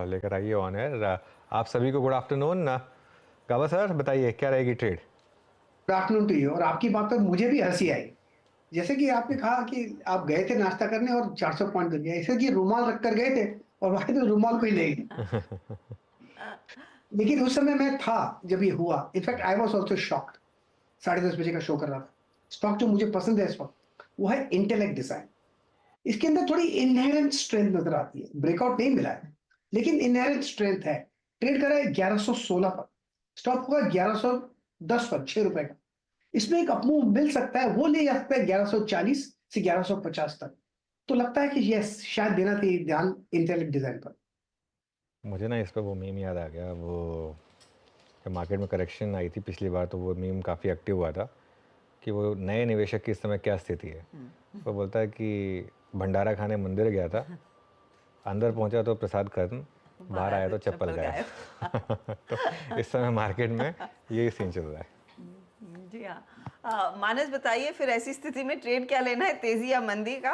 लेकर आइए on air. आप सभी को गुड आफ्टरनून। गावा सर बताइए क्या रहेगी trade? Good afternoon to you. और आपकी बात पर मुझे भी हंसी आई। जैसे कि आपने कहा कि आप गए थे नाश्ता करने और 400 पॉइंट कर गया, ऐसे कि रुमाल रख कर गए थे और वहां तो रुमाल कोई ले गया। लेकिन उस समय मैं था जब ये हुआ। In fact I was also shocked. 10:30 बजे का शो कर रहा था। स्टॉक जो मुझे पसंद है इस वक्त वो है इंटेलेक्ट डिजाइन। इसके अंदर थोड़ी इनहेरेंट स्ट्रेंथ नजर आती है। ब्रेकआउट नहीं मिला है लेकिन इनहेरेंट स्ट्रेंथ है। ट्रेड करा है 1116 पर, स्टॉप हुआ 1110 पर, ₹6 का। इसमें एक अपमूव मिल सकता है, वो ले जा सकता है 1140 से 1150 तक। तो लगता है कि यस, शायद देना चाहिए ध्यान इंटेलेक्ट डिजाइन पर। मुझे ना इस पर वो मीम याद आ गया। वो जब मार्केट में करेक्शन आई थी पिछली बार तो वो मीम काफ़ी एक्टिव हुआ था कि वो नए निवेशक की इस समय क्या स्थिति है। वो बोलता है कि भंडारा खाने मंदिर गया था, अंदर पहुंचा तो प्रसाद खत्म, बाहर आया तो चप्पल गायब। तो इस समय मार्केट में यही सीन चल रहा है। जी हाँ। मानस बताइए फिर ऐसी स्थिति में ट्रेड क्या लेना है, तेजी या मंदी का?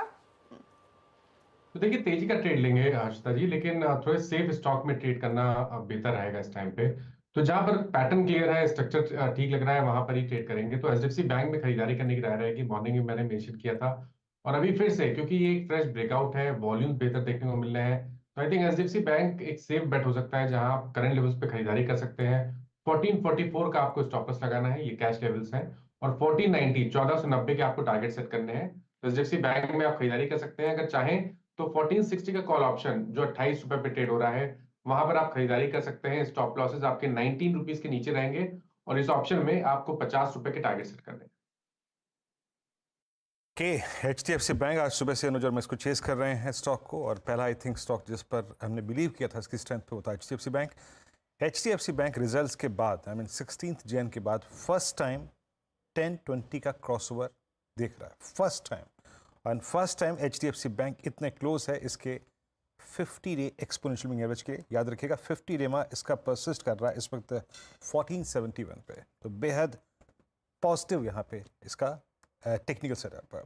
तो देखिए तेजी का ट्रेड लेंगे आशिता जी, लेकिन थोड़े सेफ स्टॉक में ट्रेड करना बेहतर रहेगा इस टाइम पे। तो जहां पर पैटर्न क्लियर है, स्ट्रक्चर ठीक लग रहा है, वहां पर ही ट्रेड करेंगे। तो एचडीएफसी बैंक में खरीदारी करने की राय रहेगी। मॉर्निंग में मैंने मेंशन किया था और अभी फिर से, क्योंकि ये एक फ्रेश ब्रेकआउट है, वॉल्यूम बेहतर देखने को मिल रहे हैं, तो आई थिंक एचडीएफसी बैंक एक सेफ बेट हो सकता है जहां आप करंट लेवल्स पे खरीदारी कर सकते हैं। 1444 का आपको स्टॉप लॉस लगाना है, ये कैश लेवल्स हैं। और 1490 1490 के आपको टारगेट सेट करने हैं। तो एचडीएफसी बैंक में आप खरीदारी कर सकते हैं। अगर चाहें तो 1460 का कॉल ऑप्शन जो ₹28 पे ट्रेड हो रहा है, वहां पर आप खरीदारी कर सकते हैं। स्टॉप लॉसेस आपके 19 रुपीज के नीचे रहेंगे और इस ऑप्शन में आपको ₹50 के टारगेट सेट करने हैं। एचडीएफसी बैंक आज सुबह से अनुज और मैं इसको चेस कर रहे हैं स्टॉक को, और पहला आई थिंक स्टॉक जिस पर हमने बिलीव किया था इसकी स्ट्रेंथ पे होता है HDFC bank. HDFC bank results के बाद 16 जैन के बाद फर्स्ट टाइम 1020 का क्रॉसओवर देख रहा है, फर्स्ट टाइम। और फर्स्ट टाइम एचडीएफसी बैंक इतने क्लोज है इसके 50 डे एक्सपोनेंशियल मूविंग एवरेज के। याद रखिएगा 50 डे में इसका परसिस्ट कर रहा है इस वक्त 1471 पे, तो बेहद पॉजिटिव यहाँ पे इसका टेक्निकल सेटअप है।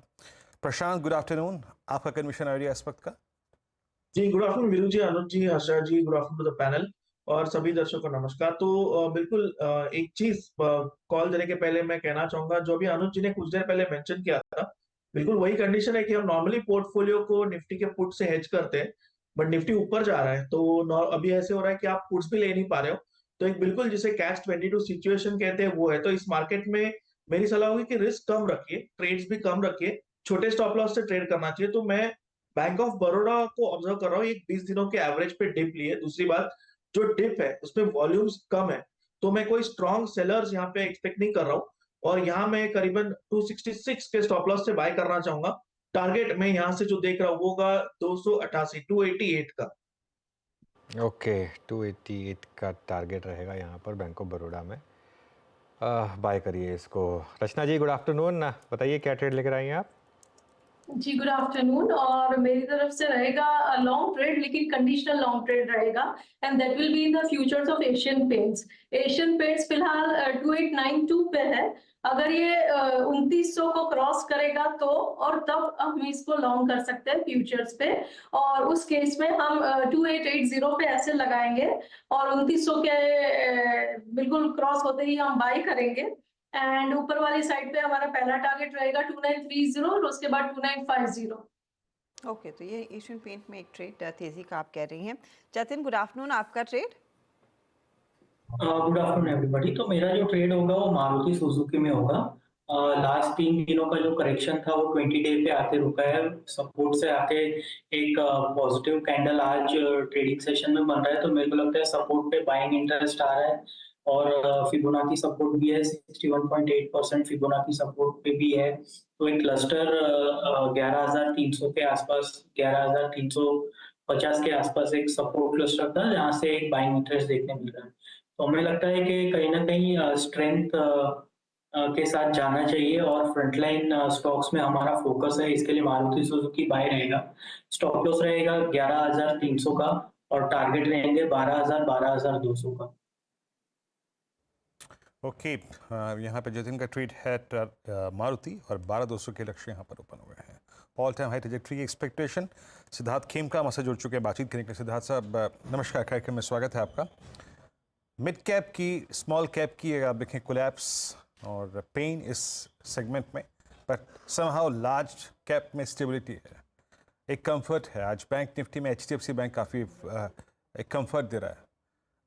प्रशांत, गुड आफ्टरनून, आपका कन्विशन आइडिया इस वक्त का? जी good afternoon Veeru ji, Anuj ji, Harsha ji, good afternoon to the panel और सभी दर्शकों को नमस्कार। तो बिल्कुल एक चीज कॉल देने के पहले मैं कहना चाहूंगा, जो भी अनुज जी ने कुछ देर पहले मेंशन किया था, बिल्कुल वही कंडीशन है कि हम नॉर्मली पोर्टफोलियो को निफ्टी के पुट से हेज करते हैं, बट निफ्टी ऊपर जा रहा है तो अभी ऐसे हो रहा है कि आप पुट्स भी ले नहीं पा रहे हो। तो एक बिल्कुल जिसे कैच 22 सिचुएशन कहते हैं वो है। तो इस मार्केट में मेरी सलाह होगी कि रिस्क कम रखिए, ट्रेड्स भी कम रखिए, छोटे स्टॉप लॉस से ट्रेड करना चाहिए। तो मैं बैंक ऑफ बड़ौदा को ऑब्जर्व कर रहा हूँ, एक 20 दिनों के एवरेज पे डिप लिए। दूसरी बात, जो डिप है उसमें वॉल्यूम्स कम है, तो मैं कोई स्ट्रॉन्ग सेलर्स यहाँ पे एक्सपेक्ट नहीं कर रहा हूँ। और यहाँ मैं करीबन 266 के स्टॉप लॉस से बाय करना चाहूंगा। टारगेट मैं यहाँ से जो देख रहा हूँ वो होगा 288 का। ओके, 288 का टारगेट रहेगा यहाँ पर बैंक ऑफ बड़ौदा में। बाय करिए इसको। रचना जी गुड आफ्टरनून, बताइए क्या ट्रेड लेकर आई हैं आप? जी गुड आफ्टरनून। और मेरी तरफ से रहेगा लॉन्ग ट्रेड, लेकिन कंडीशनल लॉन्ग ट्रेड रहेगा, and that will be in the futures of Asian paints. Asian paints फिलहाल 2892 पे है। अगर ये 2900 को क्रॉस करेगा तो, और तब हम इसको लॉन्ग कर सकते हैं फ्यूचर्स पे। और उस केस में हम 2880 पे ऐसे लगाएंगे और 2900 के बिल्कुल क्रॉस होते ही हम बाई करेंगे। एंड ऊपर वाली साइड पे हमारा पहला टारगेट रहेगा 2930 और उसके बाद 2950। ओके, तो ये एशियन पेंट में एक ट्रेड तेजी का आप कह रही हैं। जतिन, गुड आफ्टरनून, आपका ट्रेड? Good afternoon everybody. तो मेरा जो ट्रेड होगा वो मारुति सुजुकी में होगा। लास्ट 3 दिनों का जो करेक्शन था वो 20 डे पे आके रुका है, सपोर्ट से आके एक पॉजिटिव कैंडल आज ट्रेडिंग सेशन में बन रहा है। तो मेरे को लगता है सपोर्ट पे बाइंग इंटरेस्ट आ रहा है, और फिबोनाची सपोर्ट भी है, 61.8% फिबोनाची सपोर्ट पे भी है। तो एक क्लस्टर 11,300 के आसपास, 11,350 के आसपास एक सपोर्ट क्लस्टर था जहाँ से एक बाइंग इंटरेस्ट देखने मिल रहा है। तो हमें लगता है कि कहीं ना कहीं स्ट्रेंथ के साथ जाना चाहिए, और फ्रंटलाइन स्टॉक्स में हमारा फोकस है। इसके लिए मारुति सुजुकी बाय रहेगा। स्टॉप लॉस रहेगा 11,300 का और टारगेट रहेंगे 12,000 12,200 का। ओके, यहाँ पे जतिन का ट्रेड है मारुति और 12,200 के लक्ष्य यहाँ पर ओपन हुए हैं। ऑल टाइम हाई ट्रेजेक्टरी की एक्सपेक्टेशन। सिद्धार्थ खेमका हमसे जुड़ चुके हैं बातचीत करने के लिए। सिद्धार्थ साहब नमस्कार, कार्यक्रम में स्वागत है आपका। मिड कैप की, स्मॉल कैप की अगर आप देखें कोलैप्स और पेन इस सेगमेंट में, बट समहाउ लार्ज कैप में स्टेबिलिटी है, एक कंफर्ट है। आज बैंक निफ्टी में HDFC बैंक काफ़ी एक कंफर्ट दे रहा है।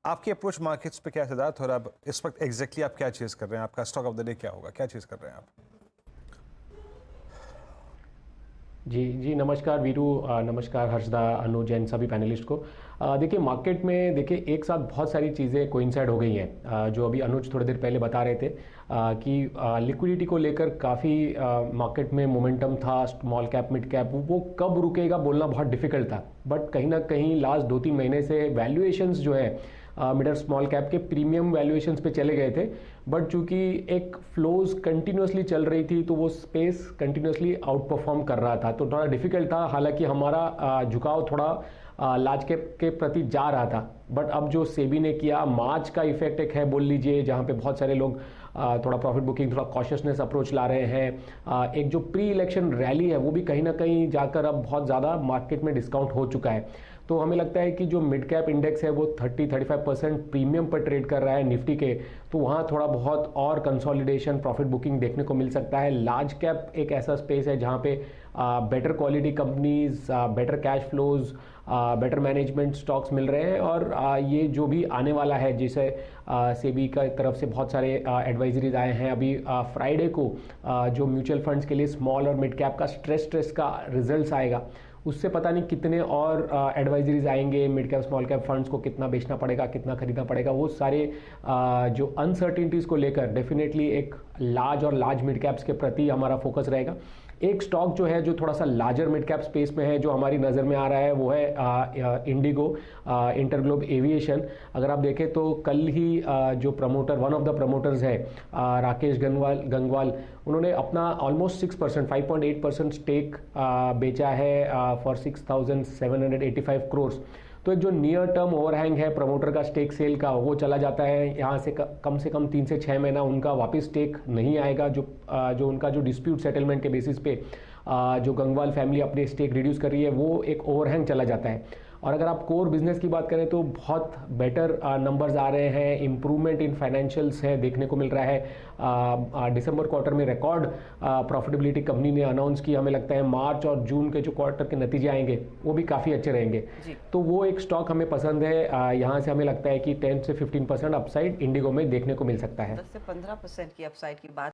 आपकी अप्रोच मार्केट्स पे क्या है सिद्धार्थ, और अब इस वक्त एग्जैक्टली आप क्या चेज़ कर रहे हैं? आपका स्टॉक ऑफ द डे क्या होगा, क्या चीज़ कर रहे हैं आप? जी नमस्कार वीरू, नमस्कार हर्षदा, अनुज एंड सभी पैनलिस्ट को। देखिए मार्केट में देखिए एक साथ बहुत सारी चीज़ें कोइंसाइड हो गई हैं, जो अभी अनुज थोड़ी देर पहले बता रहे थे कि लिक्विडिटी को लेकर काफ़ी मार्केट में मोमेंटम था। स्मॉल कैप मिड कैप वो कब रुकेगा बोलना बहुत डिफिकल्ट था, बट कहीं ना कहीं लास्ट 2-3 महीने से वैल्यूएशंस जो है मिड और स्मॉल कैप के प्रीमियम वैल्यूएशंस पे चले गए थे, बट चूंकि एक फ्लोज कंटिन्यूसली चल रही थी तो वो स्पेस कंटिन्यूसली आउट परफॉर्म कर रहा था, तो थोड़ा डिफिकल्ट था। हालांकि हमारा झुकाव थोड़ा लार्ज कैप के प्रति जा रहा था, बट अब जो सेबी ने किया, मार्च का इफेक्ट एक है बोल लीजिए, जहाँ पे बहुत सारे लोग थोड़ा प्रॉफिट बुकिंग, थोड़ा कॉशियसनेस अप्रोच ला रहे हैं। एक जो प्री इलेक्शन रैली है वो भी कहीं ना कहीं जाकर अब बहुत ज़्यादा मार्केट में डिस्काउंट हो चुका है। तो हमें लगता है कि जो मिड कैप इंडेक्स है वो 30-35% प्रीमियम पर ट्रेड कर रहा है निफ्टी के, तो वहाँ थोड़ा बहुत और कंसोलिडेशन, प्रॉफिट बुकिंग देखने को मिल सकता है। लार्ज कैप एक ऐसा स्पेस है जहाँ पे better quality companies, better cash flows, better management stocks मिल रहे हैं, और ये जो भी आने वाला है, जैसे सेबी का तरफ से बहुत सारे एडवाइजरीज आए हैं अभी फ्राइडे को, जो म्यूचुअल फंड्स के लिए स्मॉल और मिड कैप का स्ट्रेस का रिजल्ट्स आएगा, उससे पता नहीं कितने और एडवाइजरीज आएंगे। Mid cap small cap funds को कितना बेचना पड़ेगा, कितना खरीदना पड़ेगा, वो सारे जो अनसर्टिनिटीज़ को लेकर डेफिनेटली एक लार्ज और लार्ज मिड कैप्स के प्रति हमारा फोकस रहेगा। एक स्टॉक जो है जो थोड़ा सा लार्जर मिड कैप स्पेस में है, जो हमारी नज़र में आ रहा है, वो है इंडिगो, इंटरग्लोब एविएशन। अगर आप देखें तो कल ही जो promoter, one of the promoters है राकेश गंगवाल, उन्होंने अपना ऑलमोस्ट 6%, 5.8% स्टेक बेचा है फॉर 6,785 करोड़। तो एक जो नियर टर्म ओवरहैंग है प्रमोटर का स्टेक सेल का, वो चला जाता है। यहाँ से कम 3 से 6 महीना उनका वापस स्टेक नहीं आएगा, जो उनका जो डिस्प्यूट सेटलमेंट के बेसिस पे जो गंगवाल फैमिली अपने स्टेक रिड्यूस कर रही है, वो एक ओवरहैंग चला जाता है। और अगर आप कोर बिजनेस की बात करें तो बहुत बेटर नंबर्स आ रहे हैं, इम्प्रूवमेंट इन फाइनेंशियल्स है देखने को मिल रहा है। दिसंबर क्वार्टर में रिकॉर्ड प्रॉफिटेबिलिटी कंपनी ने अनाउंस की। हमें लगता है मार्च और जून के जो क्वार्टर के नतीजे आएंगे वो भी काफ़ी अच्छे रहेंगे, तो वो एक स्टॉक हमें पसंद है। यहाँ से हमें लगता है कि 10 से 15% अपसाइड इंडिगो में देखने को मिल सकता है। 10 से 15% की अपसाइड की बात